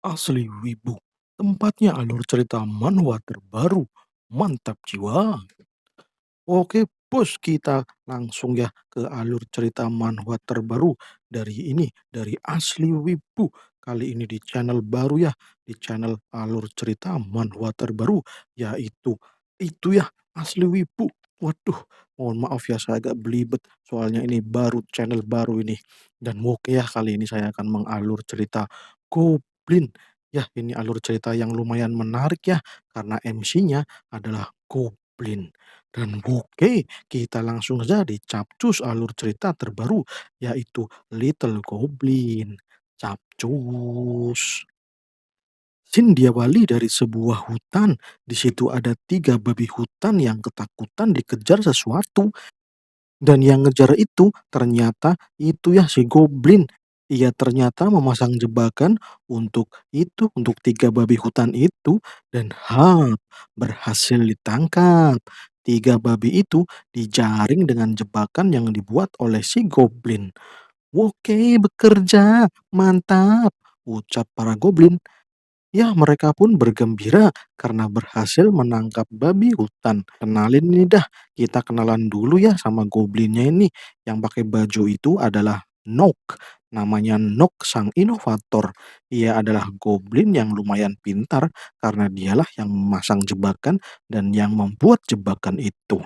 Asli Wibu, tempatnya alur cerita manhwa terbaru. Mantap jiwa. Oke, bos, kita langsung ya ke alur cerita manhwa terbaru dari Asli Wibu. Kali ini di channel baru ya, di channel alur cerita manhwa terbaru, yaitu itu ya, Asli Wibu. Waduh, mohon maaf ya saya agak belibet soalnya ini baru channel baru ini. Dan oke ya, kali ini saya akan mengalur cerita Goblin. Ya, ini alur cerita yang lumayan menarik ya, karena MC-nya adalah Goblin. Dan oke, kita langsung saja di capcus alur cerita terbaru, yaitu Little Goblin. Capcus. Diawali dari sebuah hutan. Di situ ada tiga babi hutan yang ketakutan dikejar sesuatu. Dan yang ngejar itu ternyata itu ya si Goblin. Ia ternyata memasang jebakan untuk tiga babi hutan itu dan berhasil ditangkap. Tiga babi itu dijaring dengan jebakan yang dibuat oleh si Goblin. "Oke, bekerja, mantap," ucap para Goblin. Ya, mereka pun bergembira karena berhasil menangkap babi hutan. Kenalin nih dah, kita kenalan dulu ya sama goblinnya ini. Yang pakai baju itu adalah Nok. Namanya Nok sang inovator. Ia adalah goblin yang lumayan pintar karena dialah yang memasang jebakan dan yang membuat jebakan itu.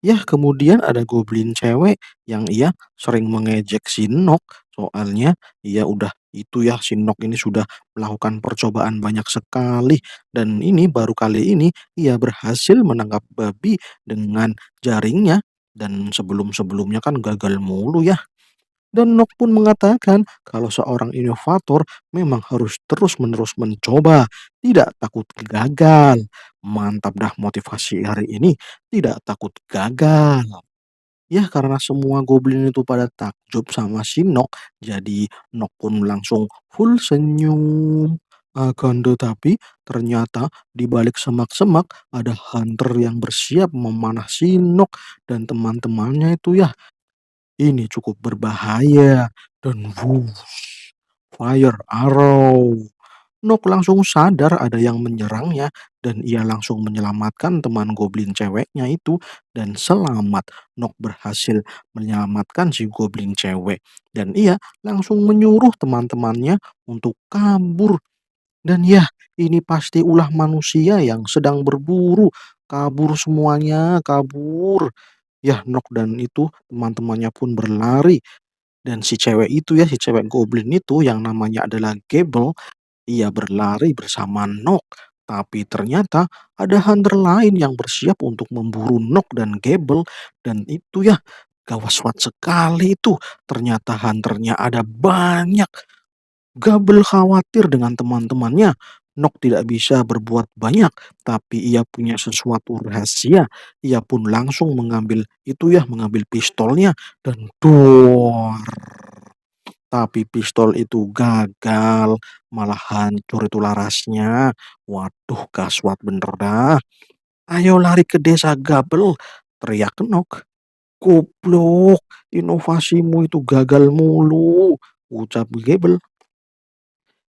Ya, kemudian ada goblin cewek yang ia sering mengejek si Nok, soalnya ia udah itu ya, si Nok ini sudah melakukan percobaan banyak sekali dan ini baru kali ini ia berhasil menangkap babi dengan jaringnya dan sebelum-sebelumnya kan gagal mulu ya. Dan Nok pun mengatakan kalau seorang inovator memang harus terus-menerus mencoba, tidak takut gagal. Mantap dah motivasi hari ini, tidak takut gagal. Ya karena semua goblin itu pada takjub sama si Nok, jadi Nok pun langsung full senyum. Akan tetapi ternyata di balik semak-semak ada hunter yang bersiap memanah si Nok dan teman-temannya itu ya. Ini cukup berbahaya dan wush, fire arrow. Nok langsung sadar ada yang menyerangnya dan ia langsung menyelamatkan teman goblin ceweknya itu dan selamat. Nok berhasil menyelamatkan si goblin cewek dan ia langsung menyuruh teman-temannya untuk kabur. Dan ya, ini pasti ulah manusia yang sedang berburu. Kabur semuanya, kabur. Ya, Nok dan itu teman-temannya pun berlari dan si cewek itu ya, si cewek goblin itu yang namanya adalah Gable, ia berlari bersama Nok. Tapi ternyata ada hunter lain yang bersiap untuk memburu Nok dan Gable dan itu ya gawat sekali itu. Ternyata hunternya ada banyak. Gabel khawatir dengan teman-temannya. Nok tidak bisa berbuat banyak, tapi ia punya sesuatu rahasia. Ia pun langsung mengambil pistolnya dan duor. Tapi pistol itu gagal, malah hancur itu larasnya. Waduh, gaswat bener dah. Ayo lari ke desa Gabel, teriak Nok. Goblok, inovasimu itu gagal mulu, ucap Gabel.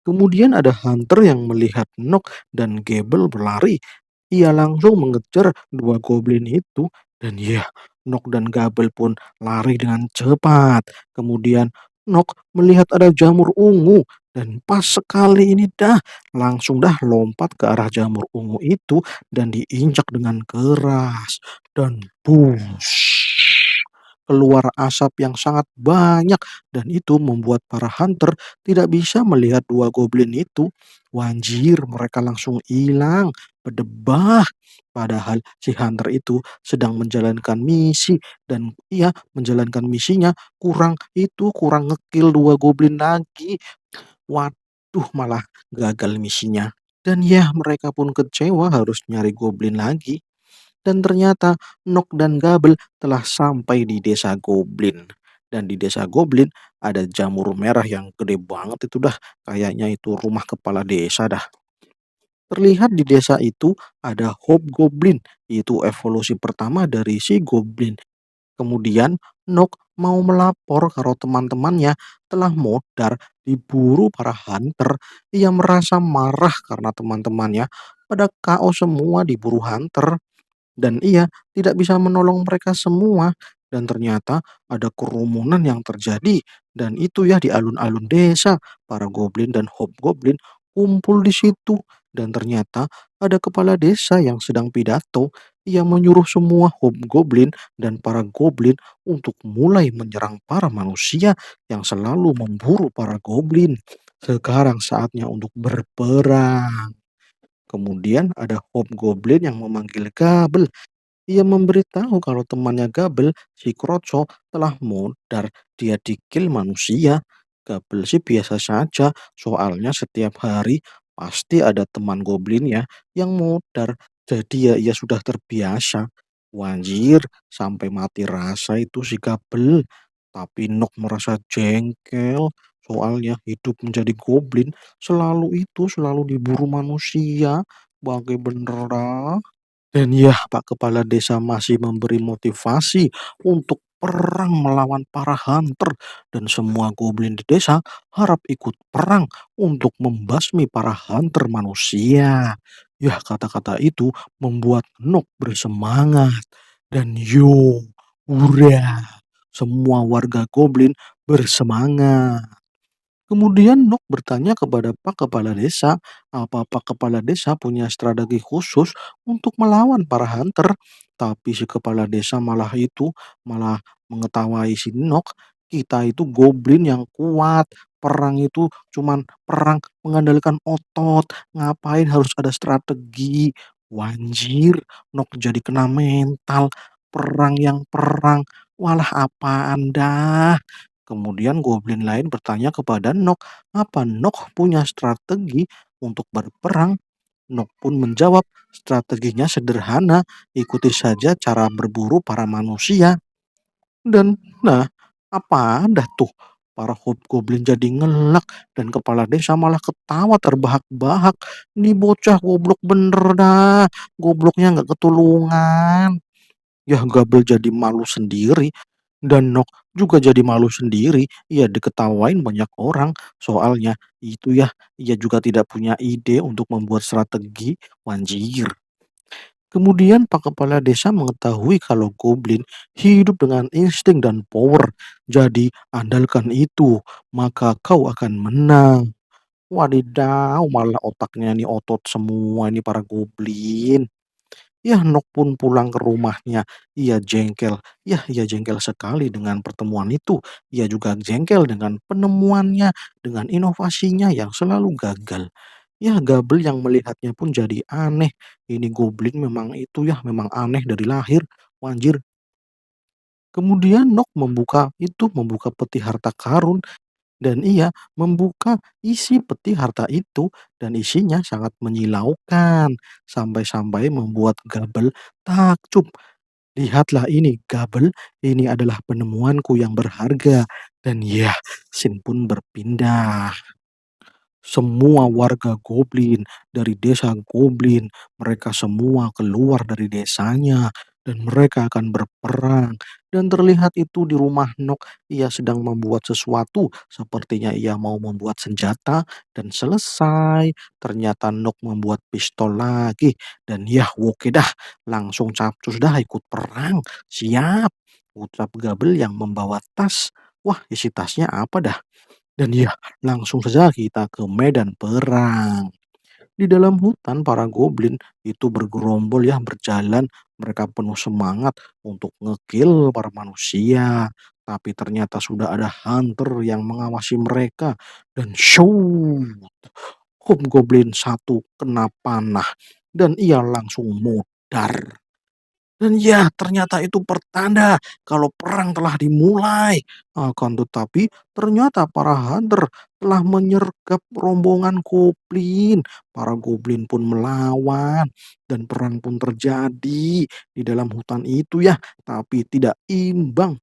Kemudian ada hunter yang melihat Nok dan Gable berlari. Ia langsung mengejar dua goblin itu dan ya, Nok dan Gable pun lari dengan cepat. Kemudian Nok melihat ada jamur ungu dan pas sekali ini langsung lompat ke arah jamur ungu itu dan diinjak dengan keras dan push keluar asap yang sangat banyak dan itu membuat para hunter tidak bisa melihat dua goblin itu. Wanjir, mereka langsung hilang, berdebah. Padahal si hunter itu sedang menjalankan misi dan ia menjalankan misinya kurang ngekill dua goblin lagi. Waduh, malah gagal misinya. Dan ya, mereka pun kecewa harus nyari goblin lagi. Dan ternyata Nok dan Gabel telah sampai di desa Goblin. Dan di desa Goblin ada jamur merah yang gede banget itu dah. Kayaknya itu rumah kepala desa dah. Terlihat di desa itu ada Hobgoblin. Itu evolusi pertama dari si Goblin. Kemudian Nook mau melapor kalau teman-temannya telah modar diburu para hunter. Ia merasa marah karena teman-temannya pada KO semua diburu hunter dan ia tidak bisa menolong mereka semua. Dan ternyata ada kerumunan yang terjadi dan itu ya di alun-alun desa. Para goblin dan hobgoblin kumpul di situ dan ternyata ada kepala desa yang sedang pidato. Ia menyuruh semua hobgoblin dan para goblin untuk mulai menyerang para manusia yang selalu memburu para goblin. Sekarang saatnya untuk berperang. Kemudian ada hobgoblin yang memanggil Gabel. Ia memberitahu kalau temannya Gabel, si Kroco, telah modar. Dia dikil manusia. Gabel sih biasa saja, soalnya setiap hari pasti ada teman goblinnya yang modar. Jadi ya ia sudah terbiasa. Wanjir, sampai mati rasa itu si Gabel. Tapi Nok merasa jengkel, soalnya hidup menjadi goblin selalu diburu manusia. Bagai bener dah. Dan ya, Pak Kepala Desa masih memberi motivasi untuk perang melawan para hunter dan semua goblin di desa harap ikut perang untuk membasmi para hunter manusia. Ya, kata-kata itu membuat Nok bersemangat dan yo, hurra, semua warga goblin bersemangat. Kemudian Nuk bertanya kepada Pak Kepala Desa, apa Pak Kepala Desa punya strategi khusus untuk melawan para hunter. Tapi si Kepala Desa malah mengetawain si Nok. Kita itu goblin yang kuat. Perang itu cuman perang mengandalkan otot. Ngapain harus ada strategi? Wanjir, Nok jadi kena mental. Perang yang perang. Walah apaan dah. Kemudian goblin lain bertanya kepada Nok, apa Nok punya strategi untuk berperang? Nok pun menjawab, strateginya sederhana, ikuti saja cara berburu para manusia. Dan nah, apa ada tuh? Para hobgoblin jadi ngelak dan kepala desa malah ketawa terbahak-bahak. Ini bocah goblok bener dah. Gobloknya nggak ketulungan. Ya Gabel jadi malu sendiri dan Nok juga jadi malu sendiri. Ia diketawain banyak orang. Soalnya itu ya, ia juga tidak punya ide untuk membuat strategi. Wanjir. Kemudian Pak Kepala Desa mengetahui kalau goblin hidup dengan insting dan power. Jadi andalkan itu, maka kau akan menang. Wadidaw, malah otaknya ini otot semua ini para goblin. Ya, Nok pun pulang ke rumahnya. Ia jengkel. Ya, ia jengkel sekali dengan pertemuan itu. Ia juga jengkel dengan penemuannya, dengan inovasinya yang selalu gagal. Ya, Gabel yang melihatnya pun jadi aneh. Ini goblin memang itu ya, memang aneh dari lahir. Wanjir. Kemudian Nok membuka peti harta karun dan ia membuka isi peti harta itu dan isinya sangat menyilaukan sampai-sampai membuat Gabel takjub. Lihatlah ini, Gabel, ini adalah penemuanku yang berharga. Dan ya, Sin pun berpindah. Semua warga goblin dari desa goblin, mereka semua keluar dari desanya dan mereka akan berperang. Dan terlihat itu di rumah Nok, ia sedang membuat sesuatu, sepertinya ia mau membuat senjata dan selesai. Ternyata Nok membuat pistol lagi dan ya oke dah, langsung capcus dah ikut perang. Siap. Ucap Gabel yang membawa tas. Wah, isi tasnya apa dah? Dan ya, langsung saja kita ke medan perang. Di dalam hutan, para goblin itu bergerombol ya berjalan. Mereka penuh semangat untuk ngekill para manusia. Tapi ternyata sudah ada hunter yang mengawasi mereka. Dan shoot, hobgoblin satu kena panah. Dan ia langsung modar. Dan ya, ternyata itu pertanda kalau perang telah dimulai. Akan tetapi, ternyata para hunter telah menyergap rombongan goblin. Para goblin pun melawan dan perang pun terjadi di dalam hutan itu ya, tapi tidak imbang.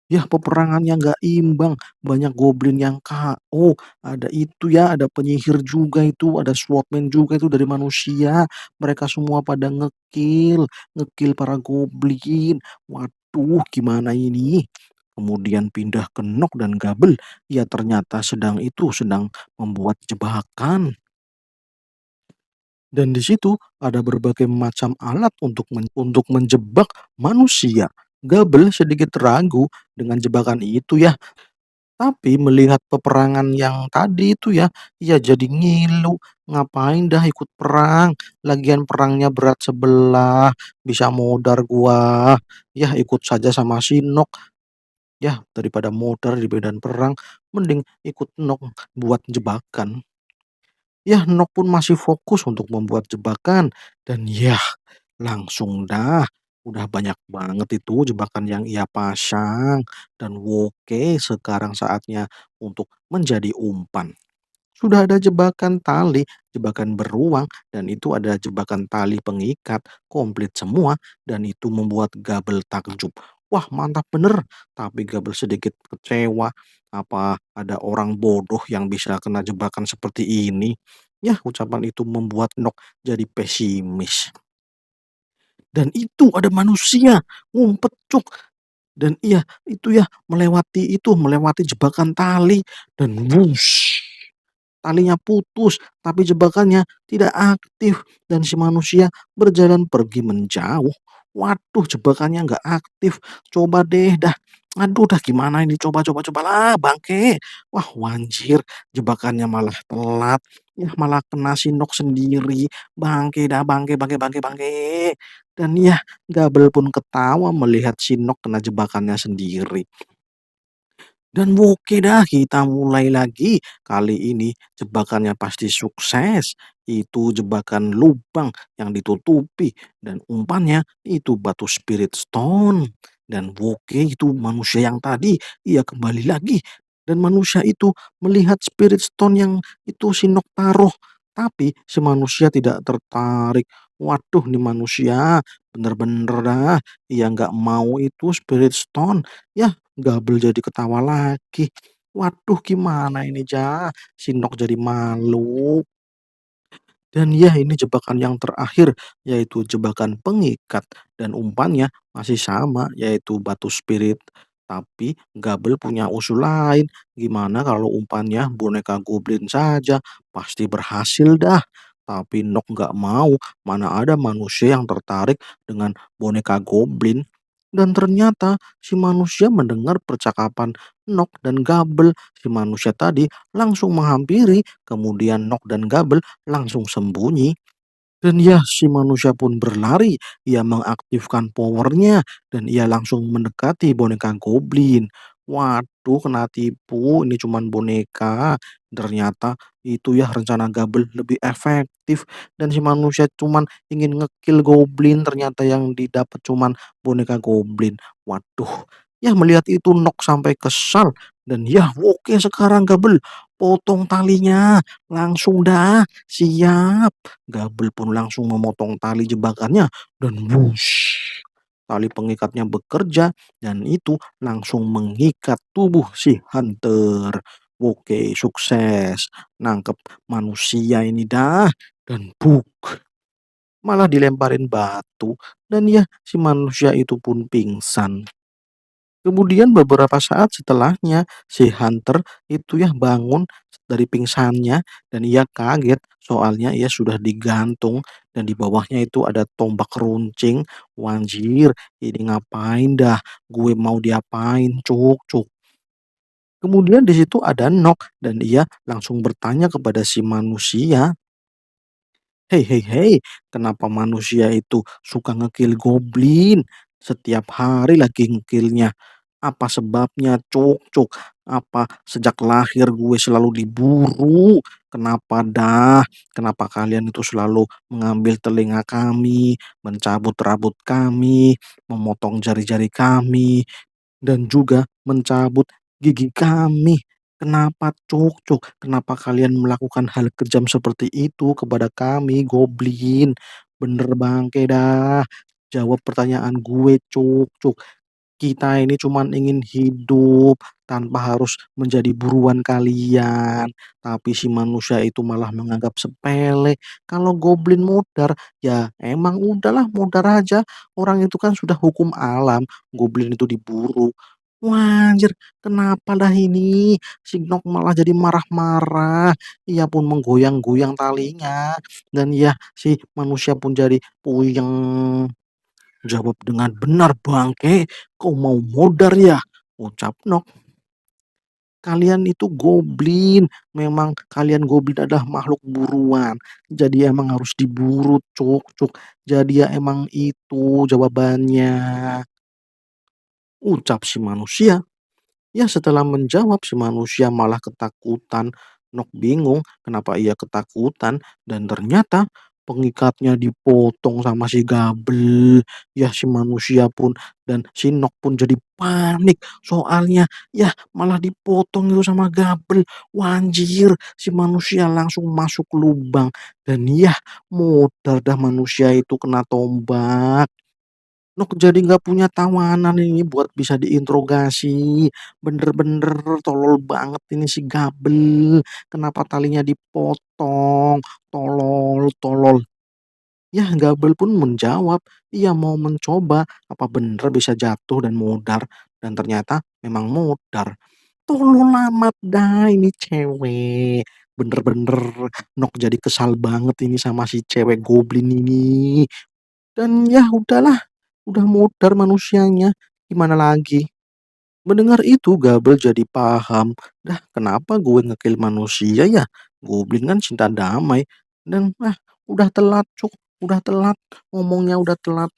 Ya peperangannya nggak imbang, banyak goblin yang KO, ada itu ya, ada penyihir juga itu, ada swordman juga itu dari manusia, mereka semua pada ngekill para goblin. Waduh, Waduh, gimana ini? Kemudian pindah ke Nok dan Gabel, ya ternyata sedang membuat jebakan. Dan di situ ada berbagai macam alat untuk menjebak manusia. Gabel sedikit ragu dengan jebakan itu ya, tapi melihat peperangan yang tadi itu ya, ia jadi ngilu, ngapain dah ikut perang, lagian perangnya berat sebelah, bisa modar gua. Yah ikut saja sama si Nok, yah daripada modar di medan perang, mending ikut Nok buat jebakan. Yah Nok pun masih fokus untuk membuat jebakan, dan yah langsung dah, udah banyak banget itu jebakan yang ia pasang, dan oke sekarang saatnya untuk menjadi umpan. Sudah ada jebakan tali, jebakan beruang, dan itu ada jebakan tali pengikat, komplit semua, dan itu membuat Gabel takjub. Wah, mantap bener, tapi Gabel sedikit kecewa. Apa ada orang bodoh yang bisa kena jebakan seperti ini? Ya, ucapan itu membuat Nok jadi pesimis. Dan itu ada manusia ngumpet cuk, dan iya, itu ya melewati jebakan tali dan wush. Talinya putus, tapi jebakannya tidak aktif dan si manusia berjalan pergi menjauh. Waduh, jebakannya nggak aktif. Coba deh dah. Aduh, dah gimana ini? Coba, coba, cobalah, bangke. Wah, wanjir, jebakannya malah telat. Ya, malah kena sinok sendiri. Bangke dah, bangke, bangke, bangke, bangke. Dan ya, Gabel pun ketawa melihat sinok kena jebakannya sendiri. Dan oke dah kita mulai lagi. Kali ini jebakannya pasti sukses. Itu jebakan lubang yang ditutupi. Dan umpannya itu batu spirit stone. Dan oke itu manusia yang tadi. Ia kembali lagi. Dan manusia itu melihat spirit stone yang itu Sinok taruh. Tapi si manusia tidak tertarik. Waduh nih manusia. Bener-bener dah. Ia nggak mau itu spirit stone. Ya, Gabel jadi ketawa lagi. Waduh gimana ini si Nok jadi malu. Dan ya ini jebakan yang terakhir, yaitu jebakan pengikat dan umpannya masih sama, yaitu batu spirit. Tapi Gabel punya usul lain. Gimana kalau umpannya boneka goblin saja? Pasti berhasil dah. Tapi Nok nggak mau, mana ada manusia yang tertarik dengan boneka goblin. Dan ternyata si manusia mendengar percakapan Nok dan Gabel. Si manusia tadi langsung menghampiri, kemudian Nok dan Gabel langsung sembunyi. Dan ya, si manusia pun berlari. Ia mengaktifkan powernya dan ia langsung mendekati boneka goblin. Waduh, kena tipu. Ini cuman boneka. Ternyata itu ya rencana Gabel lebih efektif. Dan si manusia cuman ingin ngekill goblin. Ternyata yang didapat cuman boneka goblin. Waduh. Ya melihat itu Nok sampai kesal. Dan ya oke sekarang Gabel. Potong talinya. Langsung dah. Siap. Gabel pun langsung memotong tali jebakannya dan wush, tali pengikatnya bekerja dan itu langsung mengikat tubuh si hunter. Oke, sukses. Nangkep manusia ini dah dan buk, malah dilemparin batu dan ya si manusia itu pun pingsan. Kemudian beberapa saat setelahnya, si Hunter itu ya bangun dari pingsannya dan ia kaget soalnya ia sudah digantung dan di bawahnya itu ada tombak runcing. Wanjir, ini ngapain dah? Gue mau diapain, cuk, cuk. Kemudian di situ ada Nok dan ia langsung bertanya kepada si manusia, "Hei, hei, hei, kenapa manusia itu suka ngekill goblin? Setiap hari lagi ngekillnya. Apa sebabnya, cuk, cuk? Apa sejak lahir gue selalu diburu? Kenapa dah? Kenapa kalian itu selalu mengambil telinga kami, mencabut rambut kami, memotong jari-jari kami, dan juga mencabut gigi kami? Kenapa cuk cuk? Kenapa kalian melakukan hal kejam seperti itu kepada kami, goblin? Bener bangke dah. Jawab pertanyaan gue, cuk cuk. Kita ini cuman ingin hidup, tanpa harus menjadi buruan kalian. Tapi si manusia itu malah menganggap sepele. Kalau goblin mudar, ya emang udahlah mudar aja. Orang itu kan sudah hukum alam, goblin itu diburu. Wah, anjir, kenapa dah ini? Si Nok malah jadi marah-marah. Ia pun menggoyang-goyang talinya. Dan ya, si manusia pun jadi puyeng. Jawab dengan benar, bangke. Kau mau modar ya? Ucap Nok. Kalian itu goblin. Memang kalian goblin adalah makhluk buruan. Jadi emang harus diburu, cuk, cuk. Jadi ya emang itu jawabannya. Ucap si manusia. Ya setelah menjawab si manusia malah ketakutan. Nok bingung kenapa ia ketakutan dan ternyata pengikatnya dipotong sama si Gabel. Ya si manusia pun dan si Nok pun jadi panik soalnya ya malah dipotong itu sama Gabel. Wanjir, si manusia langsung masuk lubang dan ya modal dah manusia itu kena tombak. Nuk jadi nggak punya tawanan ini buat bisa diinterogasi. Bener-bener tolol banget ini si Gabel. Kenapa talinya dipotong? Tolol, tolol. Ya, Gabel pun menjawab, ia mau mencoba apa bener bisa jatuh dan modar. Dan ternyata memang modar. Tolol amat dah ini cewek. Bener-bener Nok jadi kesal banget ini sama si cewek goblin ini. Dan ya udahlah, udah modar manusianya, gimana lagi? Mendengar itu Gabel jadi paham, dah kenapa gue ngekill manusia ya? Goblin kan cinta damai. Dan udah telat cuk, udah telat, ngomongnya udah telat.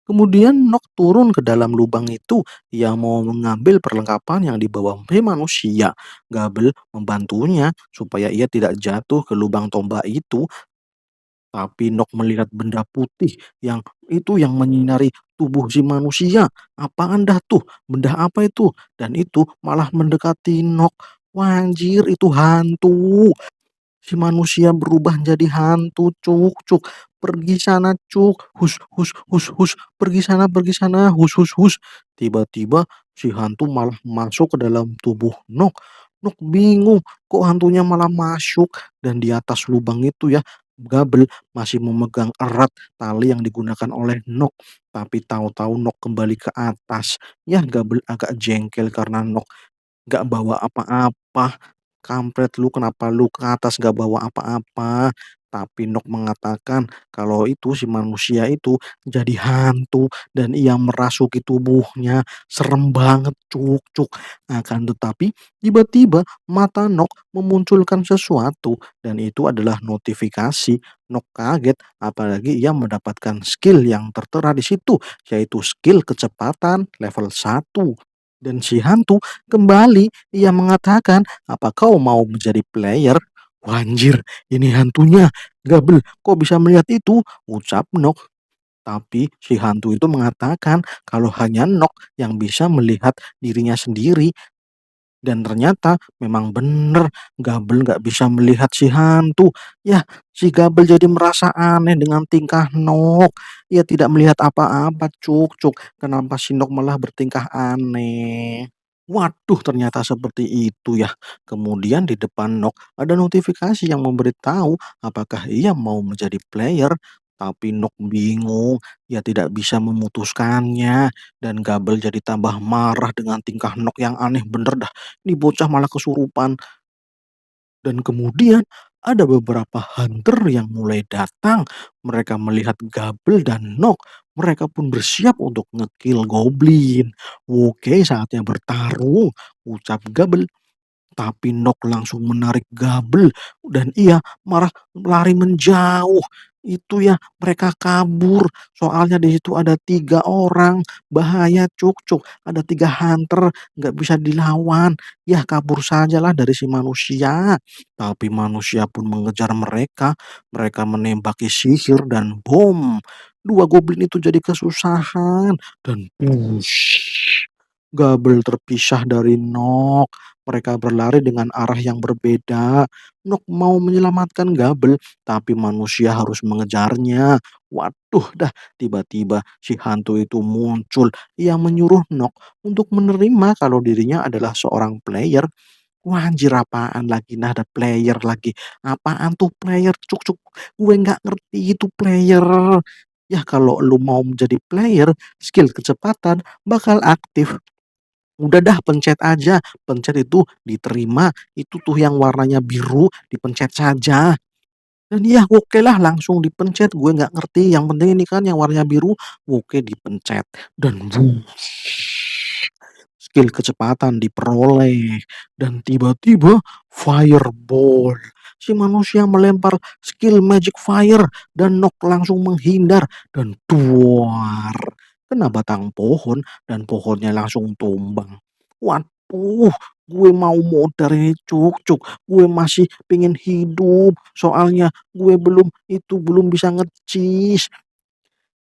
Kemudian Nok turun ke dalam lubang itu, ia mau mengambil perlengkapan yang dibawa si manusia. Gabel membantunya supaya ia tidak jatuh ke lubang tombak itu. Tapi Nok melihat benda putih yang itu yang menyinari tubuh si manusia. Apaan dah tuh? Benda apa itu? Dan itu malah mendekati Nok. Wah, anjir, itu hantu. Si manusia berubah jadi hantu, cuk, cuk. Pergi sana, cuk. Hus, hus, hus, hus. Pergi sana, hus, hus, hus. Tiba-tiba si hantu malah masuk ke dalam tubuh Nok. Nok bingung, kok hantunya malah masuk. Dan di atas lubang itu ya, Gabel masih memegang erat tali yang digunakan oleh Nok. Tapi tahu-tahu Nok kembali ke atas. Ya, Gabel agak jengkel karena Nok gak bawa apa-apa. "Kampret lu, kenapa lu ke atas gak bawa apa-apa?" Tapi Nok mengatakan kalau itu si manusia itu jadi hantu dan ia merasuki tubuhnya. Serem banget, cuk, cuk. Akan tetapi tiba-tiba mata Nok memunculkan sesuatu dan itu adalah notifikasi. Nok kaget apalagi ia mendapatkan skill yang tertera di situ, yaitu skill kecepatan level 1. Dan si hantu kembali, ia mengatakan, "Apa kau mau menjadi player?" Wanjir, ini hantunya. Gabel, kok bisa melihat itu? Ucap Nok. Tapi si hantu itu mengatakan kalau hanya Nok yang bisa melihat dirinya sendiri. Dan ternyata memang benar Gabel nggak bisa melihat si hantu. Ya, si Gabel jadi merasa aneh dengan tingkah Nok. Ia tidak melihat apa-apa, cuk, cuk. Kenapa si Nok malah bertingkah aneh? Waduh, ternyata seperti itu ya. Kemudian di depan Nok ada notifikasi yang memberitahu apakah ia mau menjadi player. Tapi Nok bingung, ia tidak bisa memutuskannya. Dan Gabel jadi tambah marah dengan tingkah Nok yang aneh bener dah. Ini bocah malah kesurupan. Dan kemudian ada beberapa hunter yang mulai datang. Mereka melihat Gabel dan Nok. Mereka pun bersiap untuk ngekill goblin. Oke, saatnya bertarung, ucap Gabel. Tapi Nok langsung menarik Gabel dan ia marah lari menjauh. Itu ya, mereka kabur. Soalnya di situ ada 3 orang. Bahaya cuk cuk. Ada 3 hunter, nggak bisa dilawan. Ya kabur sajalah dari si manusia. Tapi manusia pun mengejar mereka. Mereka menembaki sihir dan bom. 2 goblin itu jadi kesusahan dan push. Gabel terpisah dari Nok. Mereka berlari dengan arah yang berbeda. Nok mau menyelamatkan Gabel, tapi manusia harus mengejarnya. Waduh dah, tiba-tiba si hantu itu muncul. Ia menyuruh Nok untuk menerima kalau dirinya adalah seorang player. Wah anjir apaan lagi, nah ada player lagi. Apaan tuh player? Cuk cuk, gue nggak ngerti itu player. Ya kalau lu mau menjadi player, skill kecepatan bakal aktif. Udah dah pencet aja, pencet itu diterima, itu tuh yang warnanya biru dipencet saja. Dan ya oke lah langsung dipencet, gue nggak ngerti, yang penting ini kan yang warnanya biru, oke dipencet. Dan skill kecepatan diperoleh. Dan tiba-tiba fireball. Si manusia melempar skill magic fire dan Nok langsung menghindar dan duar. Kena batang pohon dan pohonnya langsung tumbang. Waduh, gue mau modar ini cuk-cuk. Gue masih pengen hidup. Soalnya gue belum bisa ngecis.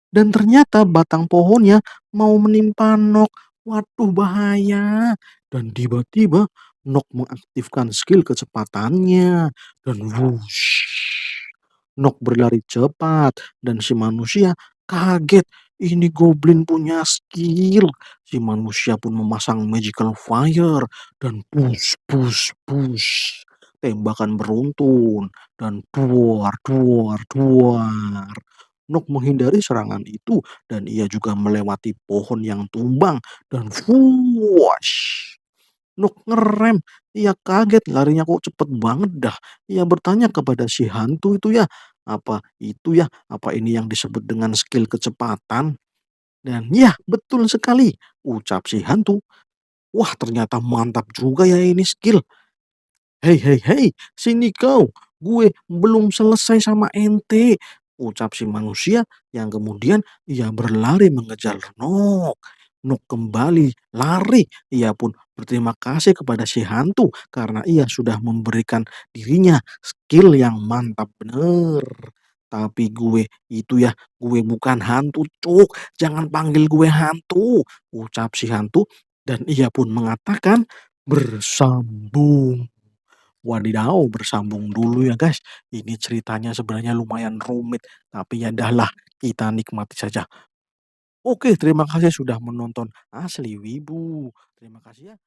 Dan ternyata batang pohonnya mau menimpa Nok. Waduh bahaya. Dan tiba-tiba Nok mengaktifkan skill kecepatannya. Dan wush. Nok berlari cepat. Dan si manusia kaget. Ini goblin punya skill. Si manusia pun memasang magical fire. Dan push, push, push. Tembakan beruntun. Dan duar, duar, duar. Nok menghindari serangan itu dan ia juga melewati pohon yang tumbang dan wuash. Nok ngerem. Ia kaget larinya kok cepet banget dah. Ia bertanya kepada si hantu itu ya. Apa itu ya? Apa ini yang disebut dengan skill kecepatan? Dan ya betul sekali. Ucap si hantu. Wah ternyata mantap juga ya ini skill. "Hei hei hei, sini kau, gue belum selesai sama ente," ucap si manusia yang kemudian ia berlari mengejar Nok. Nok kembali lari, ia pun berterima kasih kepada si hantu karena ia sudah memberikan dirinya skill yang mantap bener. "Tapi gue itu ya, gue bukan hantu cuk, jangan panggil gue hantu," ucap si hantu dan ia pun mengatakan, "Bersambung." Wadidaw, bersambung dulu ya guys. Ini ceritanya sebenarnya lumayan rumit, tapi ya dahlah kita nikmati saja. Oke, terima kasih sudah menonton Asli Wibu. Terima kasih ya.